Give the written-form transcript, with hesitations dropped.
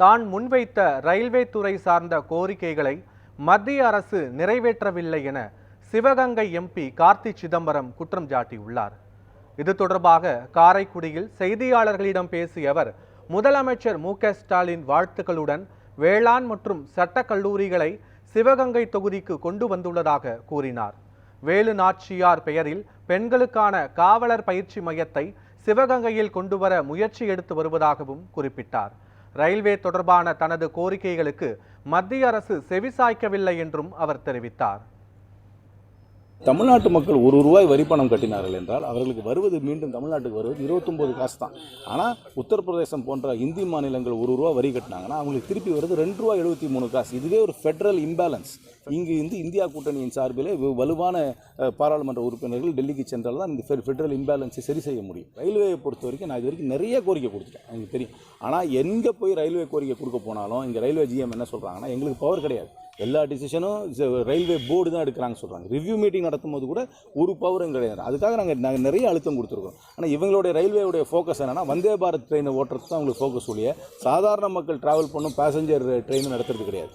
தான் முன்வைத்த ரயில்வே துறை சார்ந்த கோரிக்கைகளை மத்திய அரசு நிறைவேற்றவில்லை என சிவகங்கை எம்பி கார்த்தி சிதம்பரம் குற்றம் சாட்டியுள்ளார். இது தொடர்பாக காரைக்குடியில் செய்தியாளர்களிடம் பேசிய அவர், முதலமைச்சர் மு.க.ஸ்டாலின் வாழ்த்துக்களுடன் வேளாண் மற்றும் சட்ட கல்லூரிகளை சிவகங்கை தொகுதிக்கு கொண்டு வந்துள்ளதாக கூறினார். வேலு நாச்சியார் பெயரில் பெண்களுக்கான காவலர் பயிற்சி மையத்தை சிவகங்கையில் கொண்டுவர முயற்சி எடுத்து வருவதாகவும் குறிப்பிட்டார். ரயில்வே தொடர்பான தனது கோரிக்கைகளுக்கு மத்திய அரசு செவிசாய்க்கவில்லை என்றும் அவர் தெரிவித்தார். தமிழ்நாட்டு மக்கள் ₹1 வரி பணம் கட்டினார்கள் என்றால் அவர்களுக்கு வருவது மீண்டும் தமிழ்நாட்டுக்கு வருவது 29 காசு தான். ஆனால் உத்தரப்பிரதேசம் போன்ற இந்திய மாநிலங்கள் ₹1 வரி கட்டினாங்கன்னா அவங்களுக்கு திருப்பி வருது ₹2.73. இதுவே ஒரு ஃபெடரல் இம்பேலன்ஸ். இங்கு இந்தியா கூட்டணியின் சார்பில் வலுவான பாராளுமன்ற உறுப்பினர்கள் டெல்லிக்கு சென்றால் தான் இந்த ஃபெடரல் இம்பேலன்ஸை சரி செய்ய முடியும். ரயில்வேயை பொறுத்த வரைக்கும் நான் இது வரைக்கும் நிறைய கோரிக்கை கொடுத்துட்டேன், எனக்கு தெரியும். ஆனால் எங்கே போய் ரயில்வே கோரிக்கை கொடுக்க போனாலும் இங்கே ரயில்வே ஜிஎம் என்ன சொல்கிறாங்கன்னா, எங்களுக்கு பவர் கிடையாது, எல்லா டிசிஷனும் ரயில்வே போர்டு தான் எடுக்கிறாங்க சொல்கிறாங்க. ரிவ்யூ மீட்டிங் நடத்தும் போது கூட ஒரு பவரும் கிடையாது. அதுக்காக நாங்கள் நிறைய அழுத்தம் கொடுத்துருக்கோம். ஆனால் இவங்களுடைய ரயில்வேவுடைய ஃபோக்கஸ் என்னென்னா, வந்தே பாரத் ட்ரெயினை ஓட்டுறது தான் அவங்களுக்கு ஃபோக்கஸ் ஒழிய சாதாரண மக்கள் ட்ராவல் பண்ணும் பேசஞ்சர் ட்ரெயினை நடத்துறது கிடையாது.